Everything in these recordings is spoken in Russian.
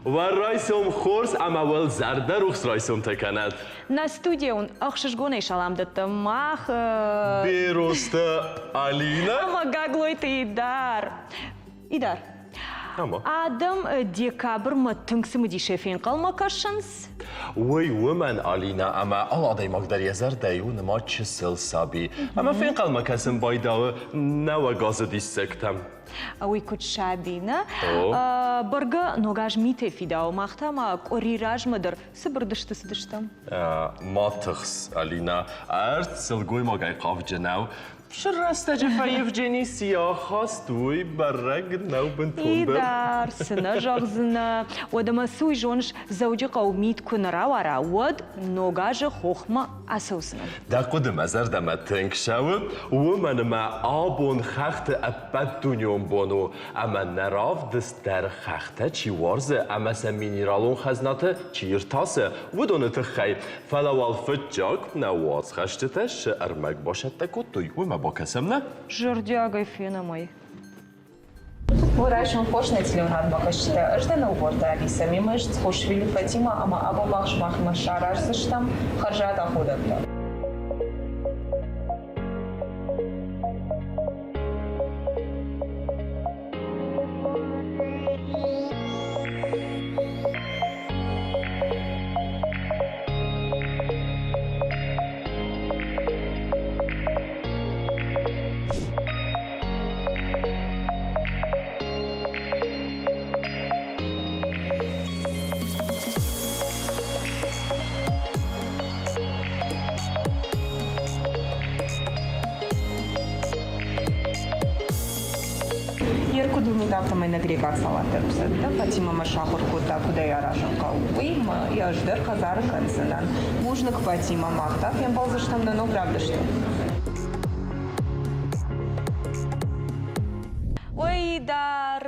ورایسم خورس اما ول زرده روخس رایسم تکند. На студия он ахшишгоне шаламдатты мах. بیروسته آلینا. Ама гаглойты Идар. Идар. Ama. Адам декабр маттыңсы мдишефин қалмакашынс. وی ومن آلینا اما الله دای مقدار یزر دیون ما چه سل سابی. اما فین قلم کسیم بایداو نو گاز دیستکتم. Ой, кут шабина. Барга ногаж мите фидау махтама корираж мадыр сыбырдышты сыдыштам. ماتخس آلینا ارد سلگوی ما گای قاف جناو. شرسته جفایف جنی سیاه خواست وی برگ نو بنتونده. Идар, сына жағзына. Одама суй жонш зауджи қаумит күнара ود ногажы хохма асаусына. دا قدم ازر دم تنگ شود و من ما آبون خخت ابد دنیام بانو اما نراف دست در خخته چی وارزه اما سمینیرالون خزناته چی ارتاسه و دونت خی فلوال فتجاک نواز خشتتش ارمک باشد تکود توی و ما با کسم نه؟ Жордягай фена мой. Выращиваем пошны телеград бакашты. Ждана уборда Алиса. Мимыш схошвили Фатима, ама аба бахшмах машараш зыштам харжат ахудатта. Երկու դումիդավտը մենագրեգար սալատերուս է, դա Ֆատիմա մաշախոր կոտա կուդայ արաժան կաուի, яждер хазары канцынан. Мужник Фатима махтав, я балзыштам на правдыштам. Ой, Идар,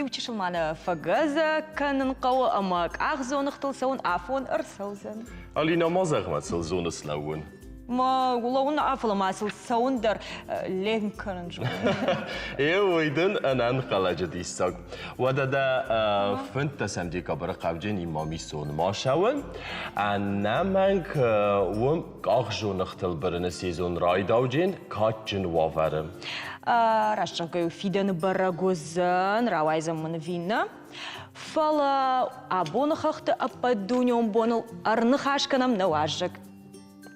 ючишыл маны фагаза канын қауы амак ағзонықтыл сауын афон ырсаузын. آلینا ما زغمت سل زون سلوون. ما والله عفوا ما ساون در لين كان جو ويدن أنا انقل جديسك وده فنت سمدي كبر قبجين إمامي سون ما شون أنا منك وم أخجو نختل برن سيزون راي داوجين كاتجن وافرم راشتنكو فيدن براغوزن راوايزم من فينا فلا أبون خخت أبدونيوم بونل أرنخاشكنام نواجك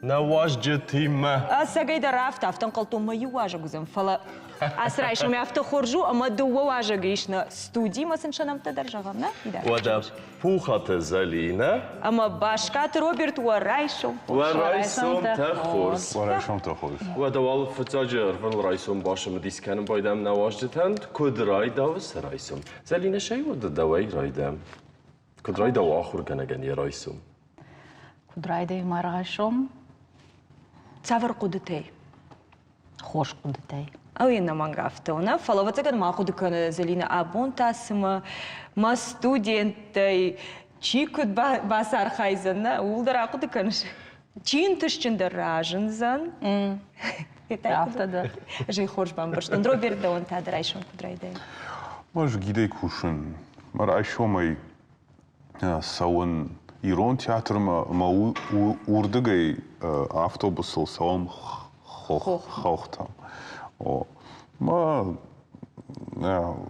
نواج جتيمة ساقيدا رافت أفتن قلتو ما يواجه زم فلا أسرعش ما أفتن خرجو أما دو واجه إيشنا ستودي ما سنشانم تدرجهم نا وده فوخة زلينة أما باشكات روبرت ورايشو ورايسوم تخورس ورايشوم تخورس وده وال فتاجر فن رايسوم باشم ديسكانم بايدم نواج جتند كود راي داوس رايسوم زلينة شي وده دواي رايدم كود راي داو آخر كنگن رايسوم كود راي داي مرايشوم تسافر قدتي خوش قدتي أو إننا ما عرفتونا فلو بتذكر ما أخذ كنا زلينا أبون تاسم ما ستودنتي شيء كود باسار خايزنا ولدر أخذ كناش شين تشين دراجن زن عرفت ده جاي خورج بامبرش تندرو بيردون تادرايشون كدرايدين ماش جيدي كوشن مرايشوم أي سوون إيران تياتر ما وردقي أوتوبوس سوام خوختم ما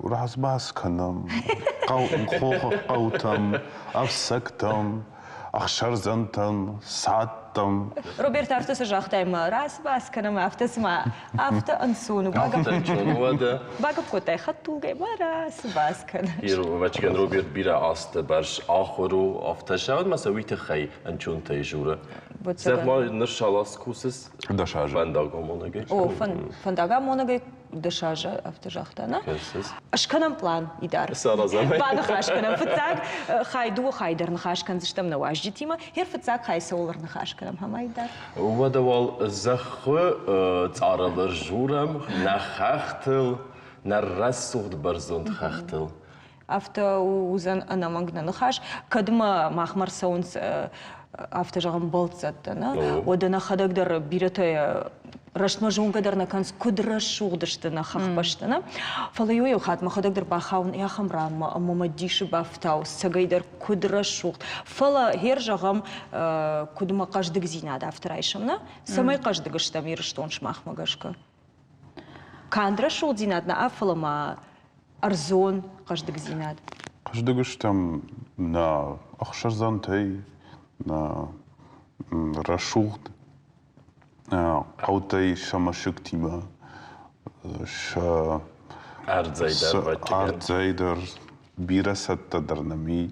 راس باس كنم قوتم أفسكتم أخشر زنتم سعدتم روبرت أفتس جاختايم راس باس كنا ما أفتس ما أفت أنسون وده باقب كوتاي خطو جاي ما راس باس كنا يرو وچكن روبرت بيرا آست برش آخرو آفتشاود مساويت خي انچون تيجوره زد ما نرشالاس كوسس دشاجة بنداغو مونگي أو فنداغا مونغي دشاجة أفتجاختنا أشكنم بلان إدار سارة زمان بعد خاشكنم فتاق خايدو خايدر نخاشكن زشتم نواجدي تيما هير فتاق خاي سولر نخاشكنم هما إدار ودوال زخو تعرض جورم نخختل نرسوخت برزوند خختل أفتا وزن أنا مانغنا نخاش كدما ماخمر سونس أفتجاغم بولتزتنا ودنا خدق در بيرتاي Рашма жунгадарна канс кудра шулдаштына хахбаштына. Фалайой хат махадагдыр бахаун яхамран мама диши бафтау сагайдар кудра шул. Фала хер жағам кудма каждык зинада авторайшамна. Самай каждыгыштам ирштон шмахмагашка. Кандра шул зинадна афалама арзон каждык зинад. Каждыгыш там на Ахшарзантай, на Рашулт, Аутай Шамашыктима, Арзайдар бачыган. Ардзайдар, Бирасаттадар нами.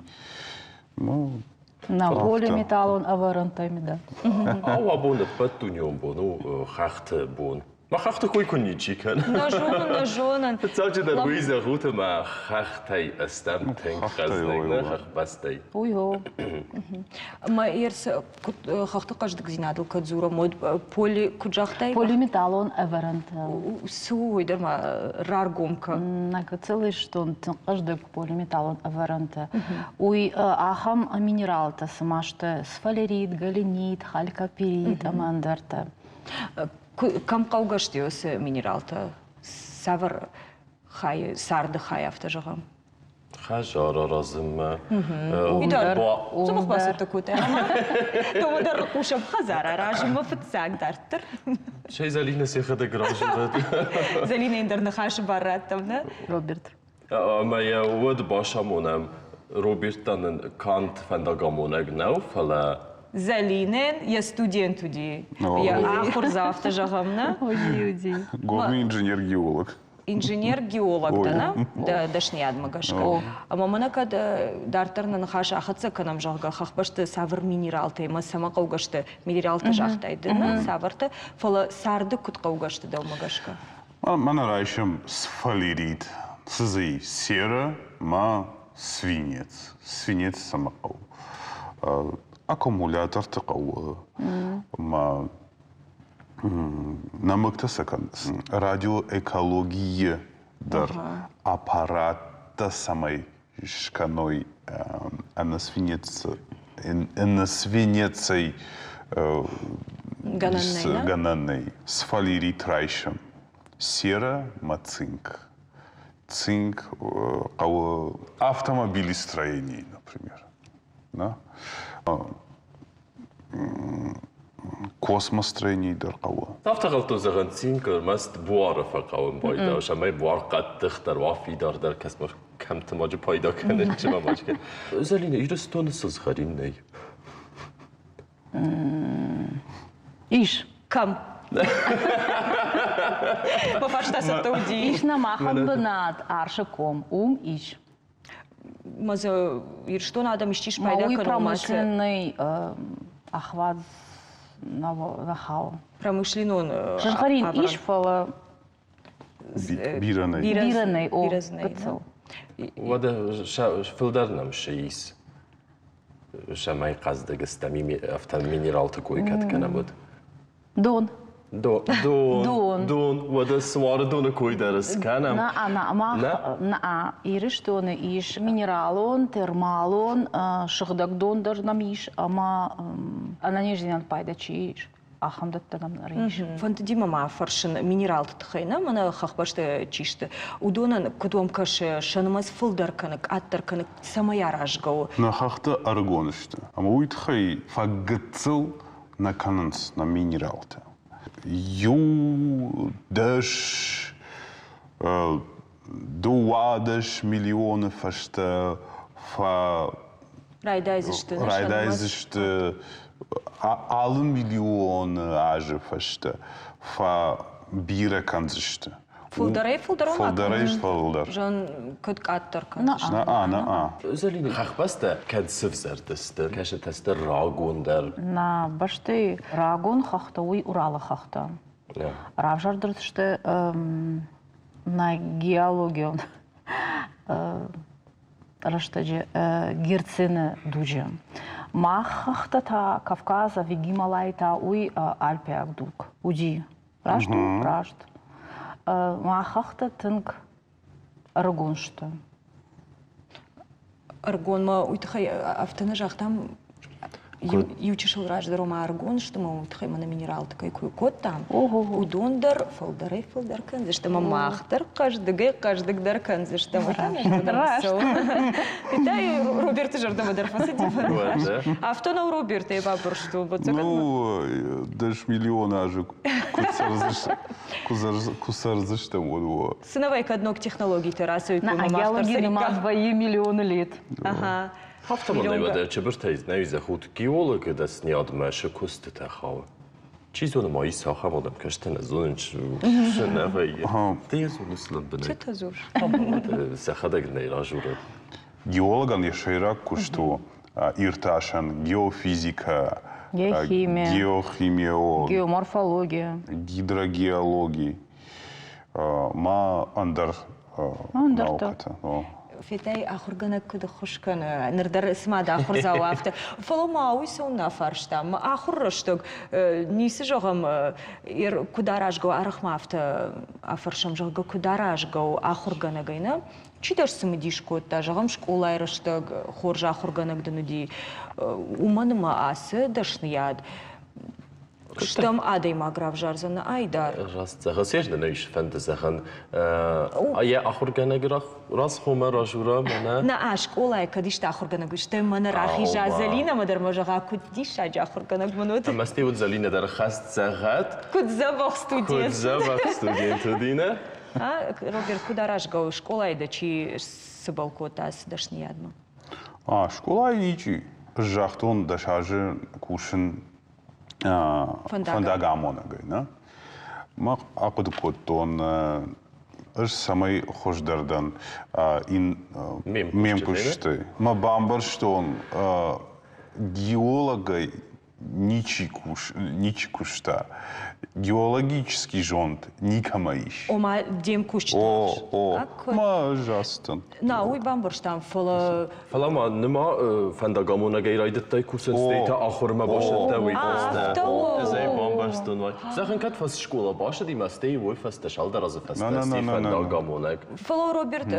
Ну, На полиметаллон аварантами, да. Ау абон паттуньон бону хахты бон. Ма хахты кой куничи кан. Нажонан. Цалчы дар виза хута ма хахтай астам тэнк хахтай, хазнайна ой, ой. хахбастай. Уйо. Ма ерс хахты каждык зинадыл кадзура мод поли куджахтай. Полиметаллон аварант. Суй дерма раргомка. На целый что каждый полиметаллон аварант. Уй ахам минералта самашта сфалерит, галенит, халькапирит, амандарта. Кам қауғашты осы минералты? Савыр хай, сарды хай автожағам. Хажара разым. Идар, Ундар. зубық басыпты көті. Томадар қушап хазара, ражымы фытсақ дарттыр. Шай залина сехада граждан. Залина индерні хашы бараттым, да? Роберт. Ма я уд башамонам Робертанын Кант фандагамонаг нау фала. Залинен, я студент уди. О. Я ахур за автожағамна. Уди. главный инженер-геолог. Инженер-геолог Ой. да, дашни адмагашка. Мамана кад дартарнын хаш ахатса канам жағға хақбашты савыр минералты, ма сама қауғашты минералты жақтайды, савырты, фала сарды күт қауғашты даумагашка. Мана райшам сфалерит, сызы сера, ма свинец. Свинец самақау. Аккумулятор тақау. Ма намыкта сакан. Радиоэкология дар аппарата самой шканой на свинецей гананной сфалерит райшам. Сера ма цинк. Цинк автомобилестроение, например. Да? Космостроение дарқауы. Тафтағал тозаған цинкер маст буары фақауын бойда. Шамай буар қаттықтар, вафидардар кәсмір кәмті мажы пайда кәнен чыма мажы кән. Залина, ирістоны сыз ғарим ней? Иш. Кам? Бафаштасыпты уди. Иш намахан бынат аршыком. Иш. Маза, что надо мечтишь пайда Мауи каналмасы? промышленный охват нахау. Промышленный он... Жахарин иш фала Бираной. бираны о Биразный, кыцыл. Вада филдарнам шеис. Шамай қаздығы стами автоминералты кой кәткәна бұд. Дон. Дон. Вада свары доны кой дәріс кәнам. На ириш доны иш минералон, термалон, шыгдак дондар нам иш, ама ананежден пайда чи иш. Ахамдаттарам нариш. Фанты дима ма фаршын минералты тхайна, мана хахбашты чишты. Удонан кудом кашы шанымаз фылдар канык, аттар канык самая ражгау. На хахта аргон işte. Ama уйтхай фагыцыл на кананс, на минералты. Даш дуадаш миллионов işte Райдайзышты. Райдайзышты алым миллионы ажы işte бира канзышты. Фылдарай фылдарон Фылдарай фылдар. Жан көтк аттар канзышты. На. Залина, қақбаста кәдсів зәрдісті, кәші тәсті рагондар. На башты рагон хахта, уй уралы хахта. Равжардырышты на геологию. Раштаджи герцины дужи. Махахта та Кавказа, Гималайта, уй Альпиак дук. Уди. Рашт. Махахта тынк аргоншты. Аргон ма уйтхай автаны жақтам Ючишел раждером аргон, что мы вот хай на минерал такой кот там. Ого. Удондер, фолдеры, фолдеркен, что мы махтер, каждый даркен, что мы там. Питай Роберт жардама дарфасади. А в то на Роберта и бабур, что вот это. Ну, даже миллиона аж кусарзыштым вот. Сыновайка однок технологий террасу. На геологии нема 2 миллиона лет. Ага. Автомобиль вода чебуртай знаю за худ геолог да снят маши кусты тахал. Чизон мои саха модам каштана зонч шнавай. Ты зонуслан бне. Это зур. Сахада гней ражура. Геологан ешайрак кушту ирташан геофизика, Геохимия. геохимия, Геоморфология. гидрогеология, ма андар науката. Фитай ахургана куда хушкана нердар смада ахурзау афта фолома уйсон нафарштам ахурштог нисы жогам ир кударажго арахмафта афаршам жого кударажго ахургана гайна читаш сымдишко та жогам школа айрштог хоржа ахургана гднуди уманыма асы дашнияд Штам адай маграв жарзана айдар. Расцехасеш нейш фантазахан. Я ахурганаграх раз хома ражура мана. На школа кадиш та ахурганаг штам мана рахи жазалина мадар можага кудиш ахурганаг манот. Масти вот залина дар хаст цагат. Куд забах студент. Куд забах студент дина. Роберт кударашга школа айда чи сыбалкотас дашниядма. Школа ичи жахтон дашажы кушин фандагамона гайна. Ма акуд коттон аш самай хошдардан мемкушты. Ма бамбарштон геологай ничикушта. Геологический жонт никамаиш. Ома дем кушчташ. Ма жастан. На уй бамбарштам фала. Фалама нема фандагамона гайрайдаттай кусен стейта ахурма башат дави баста. Зай бамбарстон вай. Захен кат фас школа баша ди мастей вой фас ташалдар аз фас тасти фандагамона. Фала Роберт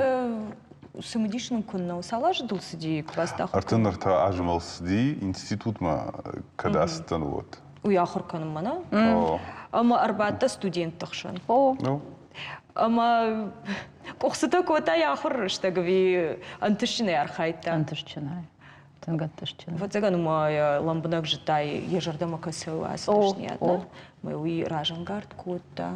сымдишным кунна салаж дул сиди квастах. Артынарта ажмал сиди институт ма кадастан вот. Уй ахурканым мана. Ама арбатта студент тахшан. Ама кохсыта кота яхурышта гви антышчины архайта. Антышчина. Тангантышчина. Вот заган моя ламбнак житай ежардама касыл асдашниятна. Мы уй ражангард кота.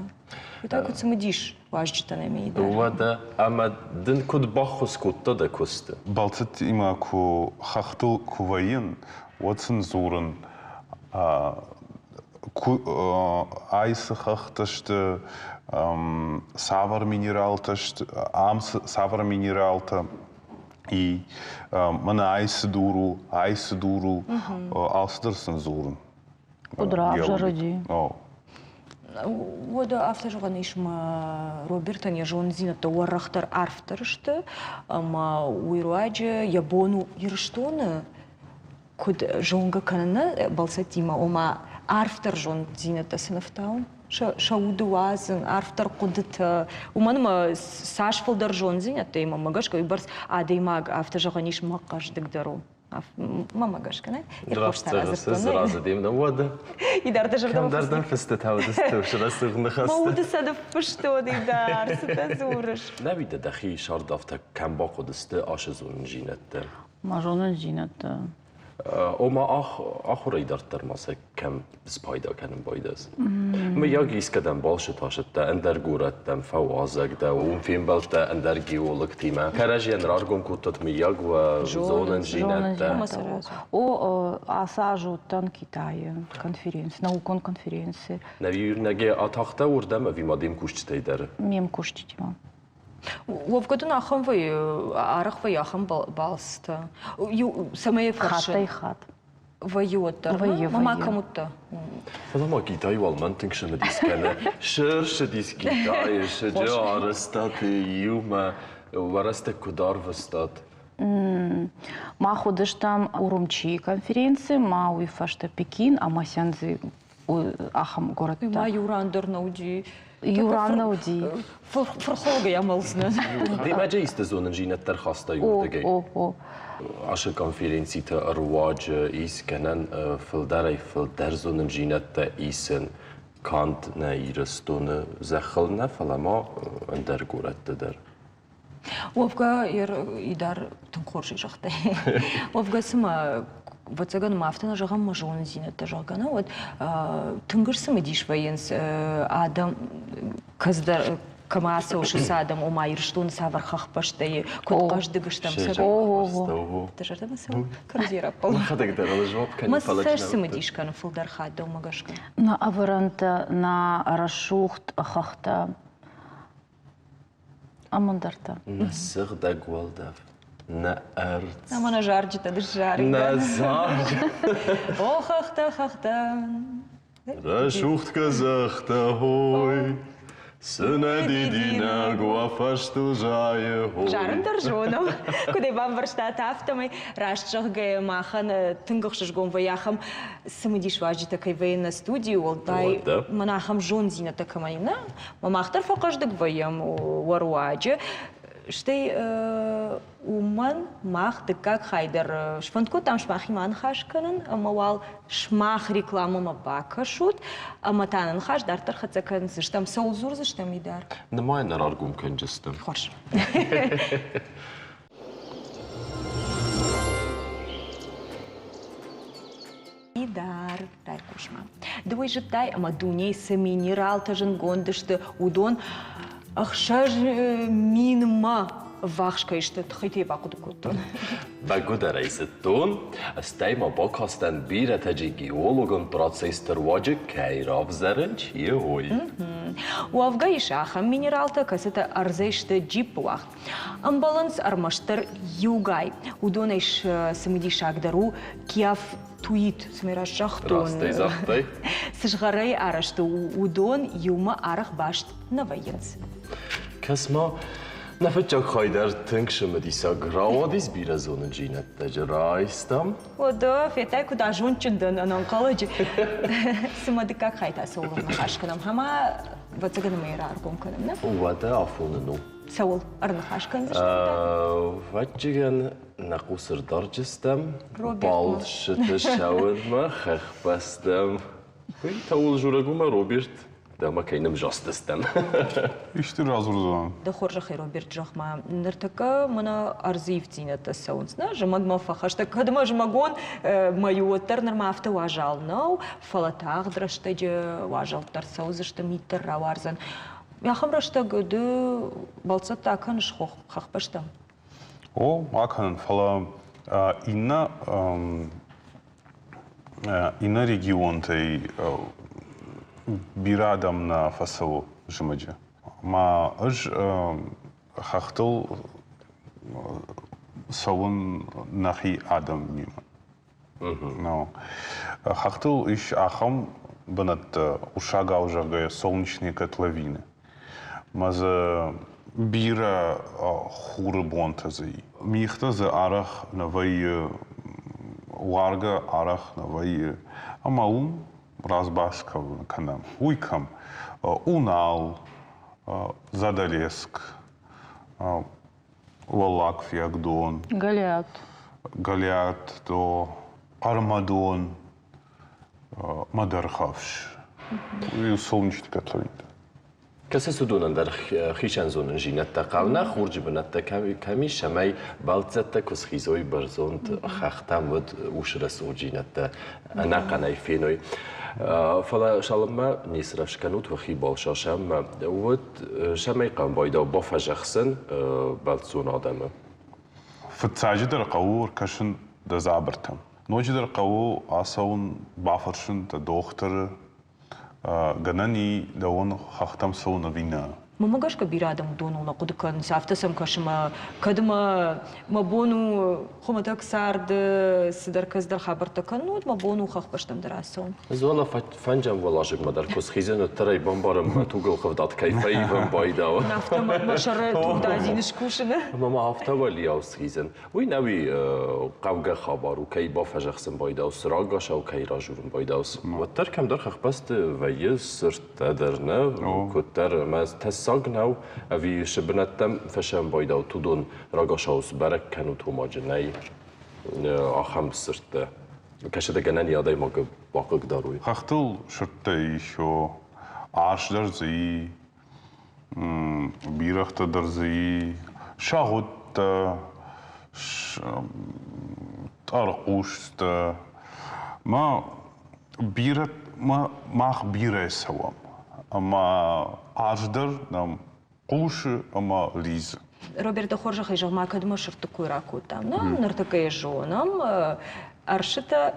И так вот сымдиш важжитана мейда. Вада ама дын куд бахус кутта да кусты. Балцат има ку хахтыл куваин watson зурын айсы хахтышты савар минералтышты савар минералта и мана айсы дуру алсдырсын зурын. Удрав жароди. Вот автожоган ишма Роберта не жон зината уарахтар арфтарышты, ама уйруаджа ябону ирштоны куд жонга канана балсатима ома арфтар жон зината сынафтаун. Шауду вазын арфтар кудыт уманыма сашфылдар жон зината има магашка и барс адаймаг автожоган ишма каждыгдару. Мама гашка, не? Здравствуйте, сразу дим на воду. И дар даже Кем дардан фестет хаудысты, вшера сыгны хасты. Мауды садов пышто, дар, сыта зурыш. Набида дахи шардавта кем бақудысты ашы зурын жинетті. Мажонun zineti. Oma ахурай дартармаса кем спайда кенем байдас. Ма яги искадам балшы ташытта, эндер гураттам фавазагда, умфин балта эндер геолог тима. Каражиян раргон куттат ми ягва зонен жинетта. О асажуттан Китайы конференция, наукон конференция. Навирнеге атахта урдам вимадим кушчтайдар. Мем куштитима. Вовгоду нахам вы, арах вы яхам балста. Самые фарши. Хата и хат. Вайота. Мама кому-то. Фалама Китай валмантинг шема дискана. Шерше дис Китай, шеджа арастаты юма, вараста кудар вастат. Ма ходиш там Урумчи конференции, ма уйфашта Пекин, а ма сянзы ахам город. Ма юрандер науди. Юранна уди. Фрхолга ямалсна. Die magie is de zo'n gene ter gasta О, jodige. о. Als je conferentie te arwaje is kennen, veel daar veel der zo'n gene te isen kant na ihre stunde zeggen na allemaal en der goret der. Овга идар тунхорши жахта. Овга сама вот цаган мафтана жагам мажон зинета жагана вот тунгырсымы диш ваенс адам каздар камаса уши садам умайр штун савархах паштай каждый гыштам сага. Ого. Ты жарда масал карзира пол. Хадак der alle жвап kan Мастерсымы диш кан фулдар хадда умагашка. На аваранта, на рашухт, ахахта. Амандарта. Na sig da gwaldaf. Na ert. Амана жарджита дышари. Na zarg. Охахта хахта. Rashucht gesagt hoi. Сына дидина гуафашту жае хой. Жарым държоном. Куде вам върштат автомай, разчах га махан, тънгахшаш гон ваяхам, самадиш важи такай военна студия, олтай, Да. манахам жон зина такамайна, мамахтар факаждак ваям варуаджи, Штей уман мах как хайдер швантку там шмахиман хашканан, амавал шмах реклама мабака шут, аматанан хаш дартар хацакан зыштам саулзур зыштам идар. На мой нараргум кенджестем. Хош. Идар, дай кушма. Двой житай, амадуней са минерал тажен гондышты удон, ахшаж минма вахшка иште тхите бакуд кутон. Багуда рейсеттон, стей ма бакастен бире таджи геологон процестер ваджи кейрав зерен чие хой. Уавга ишахам минералта касета арзеште джипуах. Амбаланс армаштер югай. Удон иш самиди шагдару киав туит смираш жахтон. Растай захтай. Сжгарай арашты удон юма арах башт наваенс. Касма нафетчак хайдер тынкшымы диса гравадис бире зонын жинет таджи райстам. Ода фетай куда жончындан анан калыжы. Сымады как хайта соулым хашканам. Хама вацаган мэйра аргом канам, на? Увада афонunu. Саул арнахашкан зашта. Ваджиген нақусыр дарджистам. Роберт Балшыты шауынма хахпастам. Таул журагума Роберт. Дама кейнім жастыстам. İşte razurdan. Да хоржахи Роберт жахма. Нартака мана арзив цинета саунс, на? Жамагма фахашта. Кадма жамагон мою оттар мафта важал, но фалатах драштаджи важал тар саузышта миттер раварзан. Яхам рашта гыды балца такан шхох хахпаштам. O Akan'ın falan inna regiontei biradam na fasavu jmăge. Ma își hachtul savun nahi adam mima. No. Hachtul ish ахам бнат ушага ужага солнечные котловины. Маза бира хуры бонтазы. Михта за арах навай ларга арах навай амаун разбашкав канам. Уйкам Унал, Задалеск, Лалак Фиагдон, Галиат. Галиат, то Армадон, Мадархавш. И солнечный котловин. کسی سودونن در خیشن زونن جینت تقاونه خورج بنت کمی شمی بالزت کس خیزوی برزوند خختم ود وشرس او جینت نقنای فینوی فلا شالما نیسرش کنوت و خی بالشاشم ود شمی قم بایدا بافجخسن بالزون آدمه فتساجد در قوور کشن دزابرتم. نوجد در قوو آسون بافرشن دختر گنانی دون خختم سو نوینا. مماگاش که بیرادم دونو نقود کن سافتسم کشم کدم مبونو خمتك سارد سدر كزدر خبر تكنود مبونو خخ بشتم دراسون زوالا فنجم ولاجب مدر کس خیزن و ترای بمبارم تو گل خودت کیفی بم بایدا نفته مشره تو دازینش کوشنه ما هفته ولی از خیزن وی نوی قوقه خبر و کی با فجخسن بایدا و سراغش و کی راجورن بایدا و تر کم در خخ بست و یه سرت درنه کتر ما تساق نو اوی شبنتم فشم بایدا و تو دون راگش از برک کنو تو ماجنای آخام سرت کشده گنن یادای ما باقی داروی خختل شرطه ایشو عرش درزی بیرخت درزی شاهد تارقوشت ما بیرت ما بیره سوام اما عرش در نم قوش اما لیز Роберта Хоржа хайжал макадма шыртыкуй ракутам, на нартыкай жонам, аршыта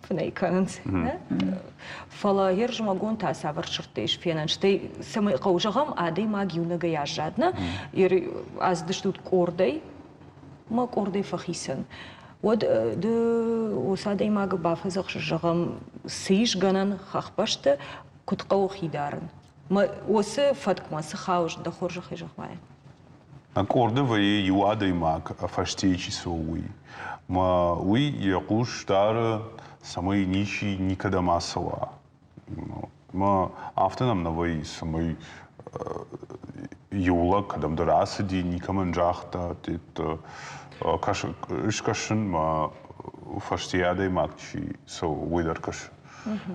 фнейканс, фала ержмагон та савар шыртыш фенан, штай самый қаужағам адай магиунаga яжадна, ер аздыштут кордай, ма кордай фахисан. Вот de осадай мага бафазах жағам сыйш ганан хахпашты кутқау хидарн. Ма осы фаткмасы хауж да Хоржа хайжал мая. Аккорды вы юады мак фаштечи соуи. Ма уи якуш дар самый нищий никогда массово. Ма автонам навай самый юла кадам дарасади никаман жахта тет кашин ма фаштияды макчи со уидаркаш.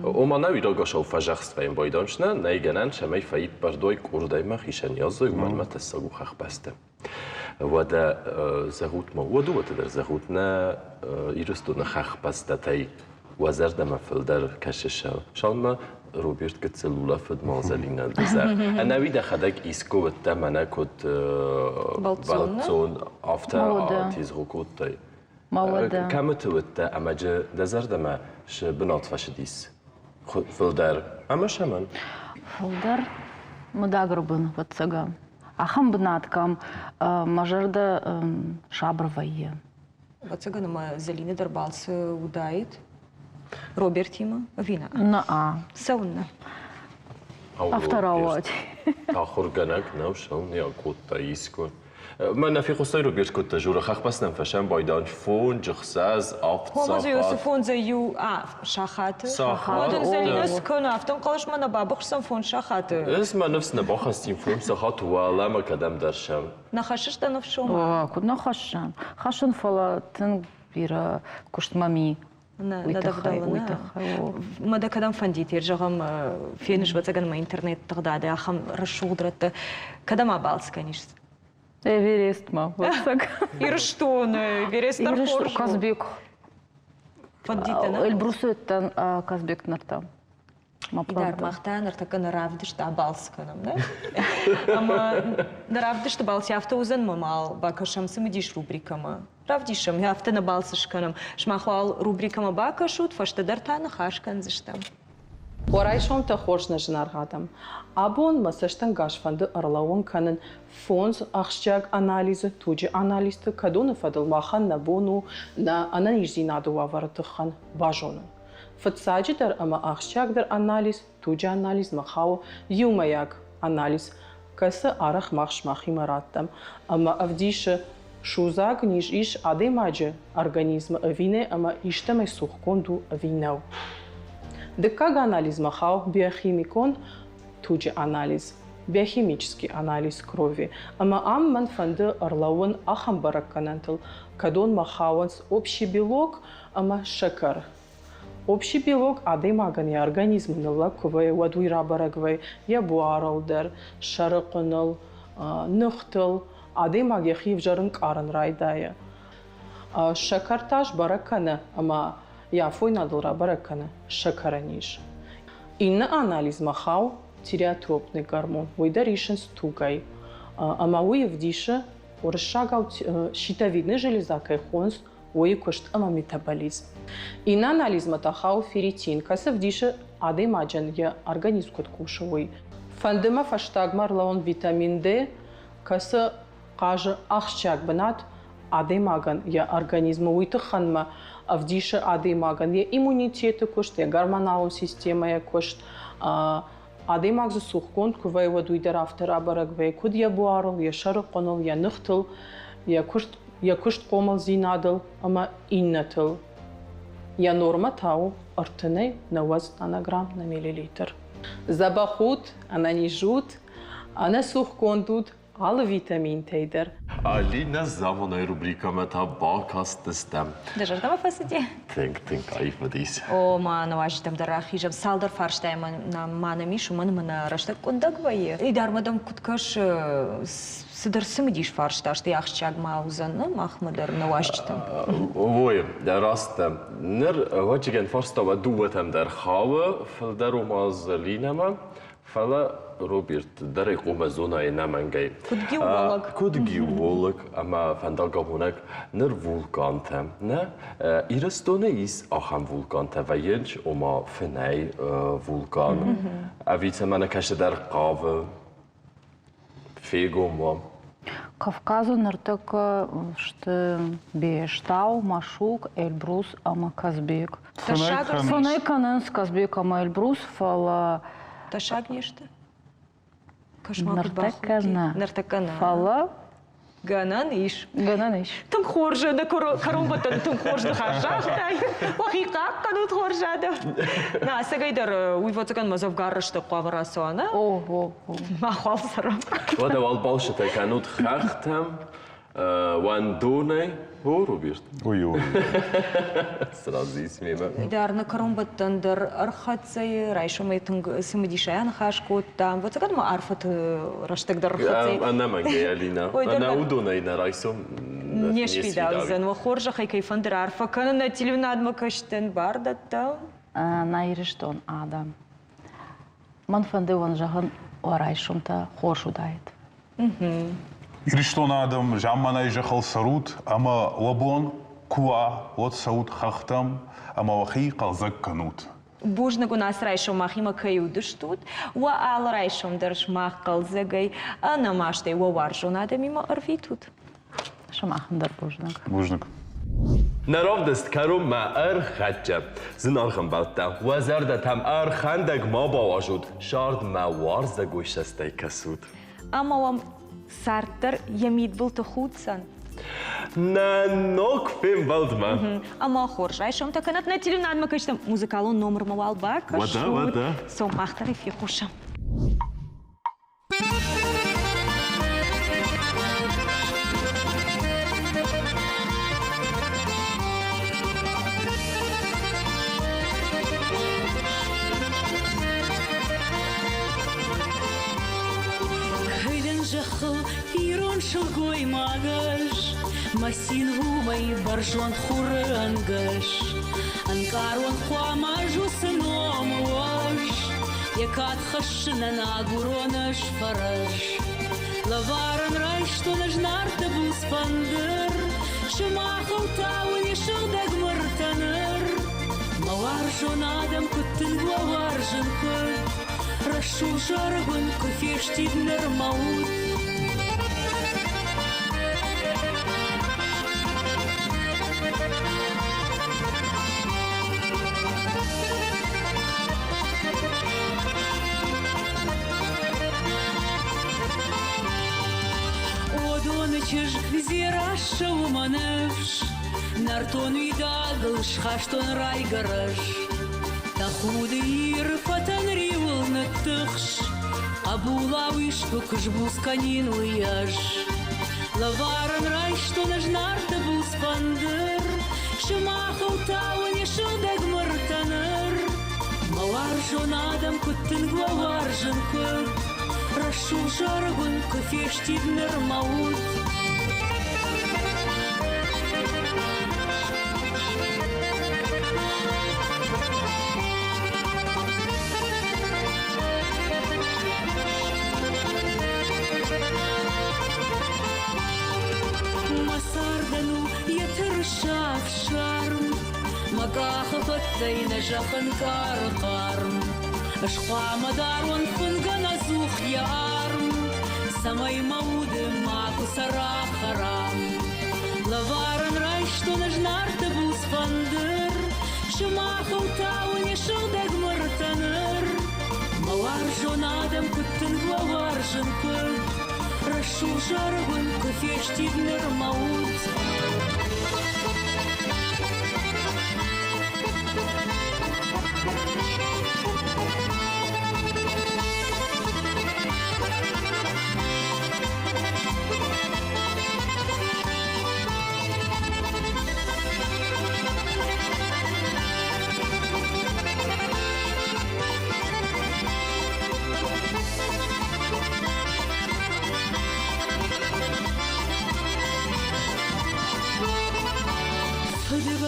Oma نوی را گاشو فجخست و این بایدانشنه نیگنن شمی فایید بردوی کوردای ما خیشن یازوی من متساگو خخ بسته و ده زغوت ما و دو در زغوت نه ایرستو نخخ بسته تای وزر دم فلدر کشش شان ما روبرت کتسلولا فد مازلینه دزر نوی ده خدک ایسکو و تمنه کت بالتون آفتا تیز غوکوت تای مودا كم توت أما جا دزر ما ش بنات فشديس فلدر أما شمن فلدر مداغربن واتساقا أخم بناتكم مجرد شابروية واتساقا نما زلينة دربالس ودايت روبرتيما فينا نعم سونا أفتراوات آخر جنك نوشون يا كوت تايسكون من نفي خصي روبرت كنت جورا خخ بس نفشم بايدان فون جخساز آفت هو صافات مزيو سفون زيو شاخات مدن زلينة سكون أفتن قالش ما نبابخش فون شاخات اسمه نفس نباخستين فون سخات ولا ما كدم درشم نخشش ده نفشوم كنا خشن فلا تنبير كشت مامي ندفدالنا ماذا كلام فنديت يرجعهم فينش بتسجن ما إنترنت تغدى أخم رشودرت كلام عبالس كنيش Эверест ма, ватсак. Ирштон, Эверест Эверест Казбек. Фандитена. Эльбрусуеттен Казбек нартам. Идар махтан артакан равдиш та балс канам, да? Ама равдиш та балс яфта узен мамал, бакашам самедиш рубрикама. Равдишам яфта на балсыш канам. Шмахвал рубрикама бакашут, фашта дартана хашкан зиштам. Խորայշոմ թե խորշնժնար հատամ։ Աբոն մասշտն գաշվանդը արլաուն կանն ֆոնս ախշյակ անալիզը թուջի անալիստը կդոնը ֆադլ մախան նաբոնու նա անանիժինադու ավարտխան բաժոնը։ Ֆծաջի դեր ամա ախշյակ դեր անալիզ թուջի անալիզ մախաու յումայակ անալիզ կսը արախ մախշմախի մարատտամ ամա ավդիշը շուզակ նիժ իշ ադեմաջը օրգանիզմը ավինե ամա իշտեմ է սուխկոնդու ավինավ Декаг анализ махау биохимикон туджи анализ, биохимический анализ крови. Ама амман фанды орлауан ахам баракканантл, кадон махауанс общий белок, ама шакар. Общий белок адемагани организм налаковый, вадуйра барагвай, ябуаралдер, шарыконал, нухтал, адемаги хивжарн каран райдая. Шакартаж бараккана, ама Я фойнадылра баракана шакараниш. Инна анализ махау тиреотропный гормон. Войда ришен стугай. Ама уев диша уршагау щитовидная железа кайхонс уе кошт ама метаболизм. Инна анализ матахау ферритин. Касав диша адемаджан я организм кот кушауй. Фандыма фаштагмар лаон витамин D, касы қажы ақшчак бінат адемаган, я организмы уйты ханма, авдиши адемаган, я иммунитеты кошт, я гормоналу система я кошт, адемагзы сухконд, кувай вадуйдер автора бараг вей, куд я буарыл, я шары қоныл, я нықтыл, я кошт қомыл зинадыл, ама иннатыл. Я норма тау артыны на 8 нанограмм на миллилитр. Забахут, она не жут, она сухкондут, alle vitamin teider. Alina zamanai rubrika met a balkastestem. Даже там фасиде. Think айф мадис. О, мана важдам дарахижам салдар фарштайм на мана мишу мана рашта кондагвае. И дармадам куткаш сыдырсым диш фаршташ ты яхчаг маузаны махмадар на важдам. Ой, der raste. Ner watjigen farstava duetem der khave, fel der umaz linama, fel Robert, der ik om zona in Namangay. Kod geolog, ama vandaag honek ner vulkantem, ne? Irestone is acham vulkante, vajens oma fenei vulkan. Avice mana kashe der kave, fego mo. Кавказу нартыка что Бештау, Машук, Эльбрус, ама Казбек. Фанайканын с Казбек, ама Эльбрус, фала... Ташаг нешта? Нартакана. Фала... Ганан иш. Там хоржа на коромбатан, там хоржа хашах, вахикак канут хоржа да. На сегайдар уйвоцаган мазав гарышты қаварасуана. О. Махвал сарам. Wat wal balshte kanut khachtem, wan donai, ho Robert. Ой. Сразу измема. Дар на коромбатан дар архатсай райшумайтын симдишаян хашкот там. Вот загад ма арфат раштак дар архатсай. Она мангей Алина. Она удонай на райсом. Не шпидалзен. Во хоржа хай кайфан дар арфа. Кана на телевнад макаштен бардата. На Ириштон Адам. Ман фанды он жаган орайшумта хоршу дает. Ириштон Адам, жамманай жахал сарут, ама лабон, куа, вот саут хахтам, ама вахи қалзак канут. Бужнагу нас райшом махима каюдыш тут, ва ал райшом държ мах қалзагай, а намаштай ва варжо надо мимо арви тут. Шамахн дар бужнаг. Бужнак. Наров дست کرم ما خجب زن آرخم بالتا وزرده تم خندق ما باوجود شارد ما وارز گوشسته کسود Ама вам сартер ямид был то худсан. نه نوک فیلم بالد ما Ама хоржай шом та канат на телевнад макаштам музыкалон номер мавал бака. Вада. Сом махтари фи хушам. Ирон шелгой магаш, масин гумай баржон хурангаш, анкарон хуамажу сыном ваш, якат хашина на гуронаш фараш, лаваран рай что наш нарта бус пандер, шумахал тауни шелдаг мартанер, маваржон адам кутын главаржен ход, рашу жаргон кофештид нермаут. Чиж зираша уманеш, нартон видаглш хаштон райгараш, та худыр фатан ривл наттыхш, абулавиш букш бусканин уяж, лаваран рай что наш нарта бус пандер, шумахал тауни шылдаг мартанер, маваржон адам куттын главаржен ход, рашу жаргон кофештид нермаут. Масардану ятыршак шарм, макаха фаттайна жахан кархарм, اشخوا مدارون فنغنا زوخ يارم سماي مود ماكو سرا خرام لوارن رايشتو نجنار تبوس فندر شما خوتاون يشودك مرتنر موارجو نادم كتن ووارجن كل رشو جربن كفيشتي بنر موت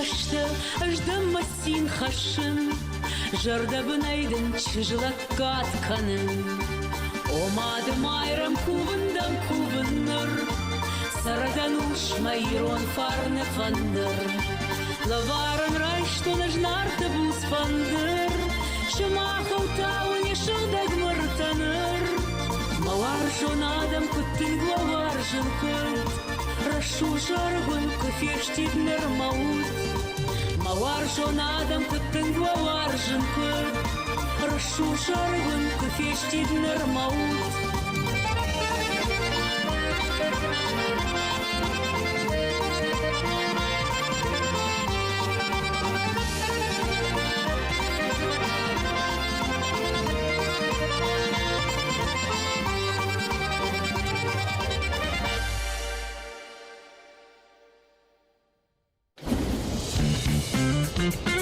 başta ajdam masin xaşın jarda binaydın çıjlak katkanın omadım ayram kuvundam kuvunur saradan uçmayron farne fandır lavarın raştun ajnarta buz fandır şuma xavtavun yaşıldag mırtanır mawar jonadam kutin glavarjın kut raшу жаргон кофештид нермаут мавар жонадам кыттын главаржын кыт рашу жаргон кофештид нермаут Thank you.